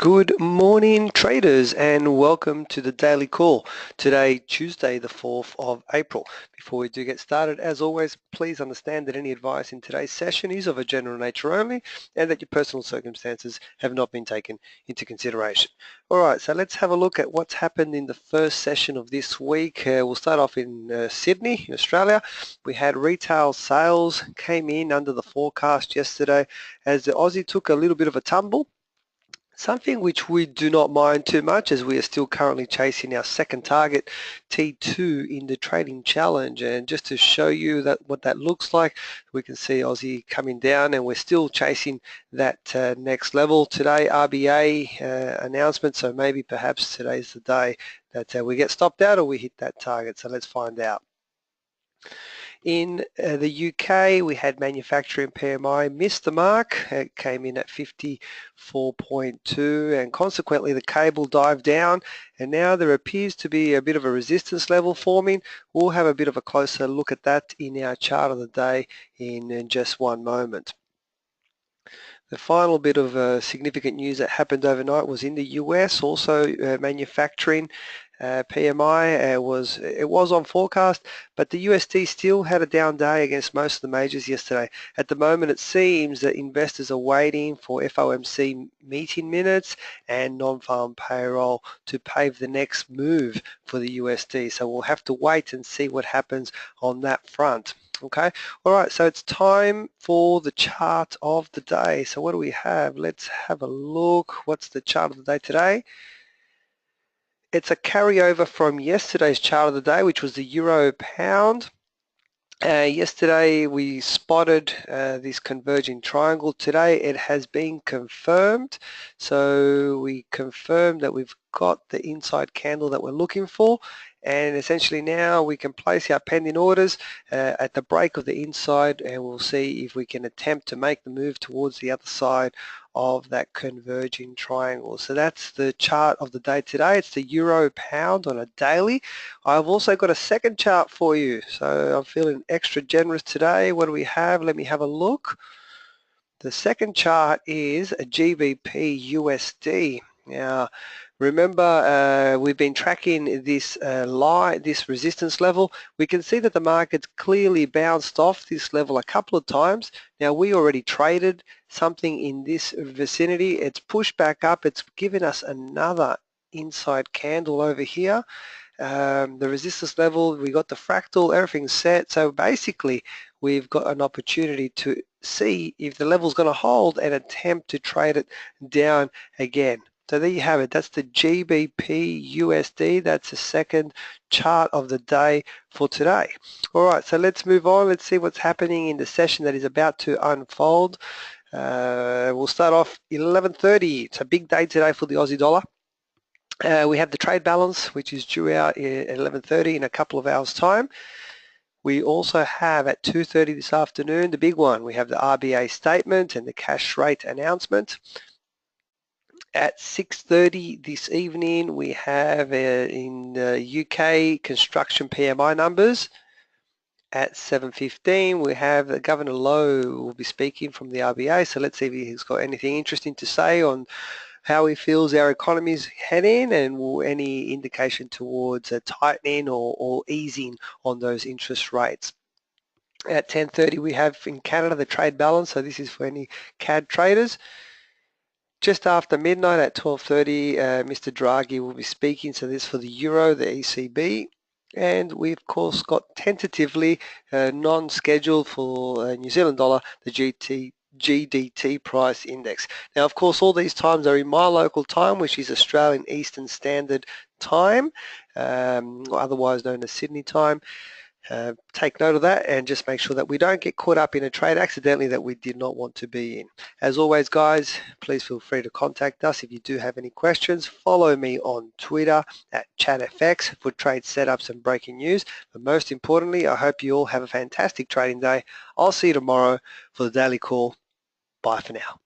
Good morning traders and welcome to the daily call. Today, Tuesday the 4th of April. Before we do get started, as always, please understand that any advice in today's session is of a general nature only and that your personal circumstances have not been taken into consideration. Alright, so let's have a look at what's happened in the first session of this week. We'll start off in Sydney, in Australia. We had retail sales came in under the forecast yesterday as the Aussie took a little bit of a tumble. Something which we do not mind too much as we are still currently chasing our second target T2 in the trading challenge, and just to show you that what that looks like, we can see Aussie coming down and we're still chasing that next level today. RBA announcement, so maybe perhaps today's the day that we get stopped out or we hit that target, so let's find out. In the UK, we had manufacturing PMI missed the mark. It came in at 54.2 and consequently the cable dived down, and now there appears to be a bit of a resistance level forming. We'll have a bit of a closer look at that in our chart of the day in just one moment. The final bit of significant news that happened overnight was in the US, also manufacturing PMI it was on forecast, but the USD still had a down day against most of the majors yesterday. At the moment, it seems that investors are waiting for FOMC meeting minutes and non-farm payroll to pave the next move for the USD. So we'll have to wait and see what happens on that front. Okay, all right, so it's time for the chart of the day. So what do we have? Let's have a look. What's the chart of the day today? It's a carryover from yesterday's chart of the day, which was the euro pound. Yesterday we spotted this converging triangle. Today it has been confirmed. So we confirmed that we've got the inside candle that we're looking for, and essentially now we can place our pending orders at the break of the inside, and we'll see if we can attempt to make the move towards the other side of that converging triangle. So that's the chart of the day today. It's the euro pound on a daily. I've also got a second chart for you, so I'm feeling extra generous today. What do we have? Let me have a look. The second chart is a GBPUSD. Now remember, we've been tracking this this resistance level. We can see that the market's clearly bounced off this level a couple of times. Now we already traded something in this vicinity. It's pushed back up. It's given us another inside candle over here. The resistance level, we got the fractal, everything's set. So basically we've got an opportunity to see if the level's going to hold and attempt to trade it down again. So there you have it. That's the GBPUSD. That's the second chart of the day for today. All right, so let's move on. Let's see what's happening in the session that is about to unfold. We'll start off 11:30. It's a big day today for the Aussie dollar. We have the trade balance, which is due out at 11:30 in a couple of hours' time. We also have at 2:30 this afternoon the big one. We have the RBA statement and the cash rate announcement. At 6:30 this evening, we have in UK construction PMI numbers. At 7:15, we have Governor Lowe will be speaking from the RBA. So let's see if he's got anything interesting to say on how he feels our economy is heading and any indication towards a tightening or easing on those interest rates. At 10:30, we have in Canada the trade balance. So this is for any CAD traders. Just after midnight at 12:30, Mr. Draghi will be speaking. So this is for the Euro, the ECB. And we of course got tentatively non-scheduled for New Zealand dollar, the GDT price index. Now of course all these times are in my local time, which is Australian Eastern Standard Time, otherwise known as Sydney time. Take note of that and just make sure that we don't get caught up in a trade accidentally that we did not want to be in. As always guys, please feel free to contact us if you do have any questions. Follow me on Twitter at ChatFX for trade setups and breaking news. But most importantly, I hope you all have a fantastic trading day. I'll see you tomorrow for the daily call. Bye for now.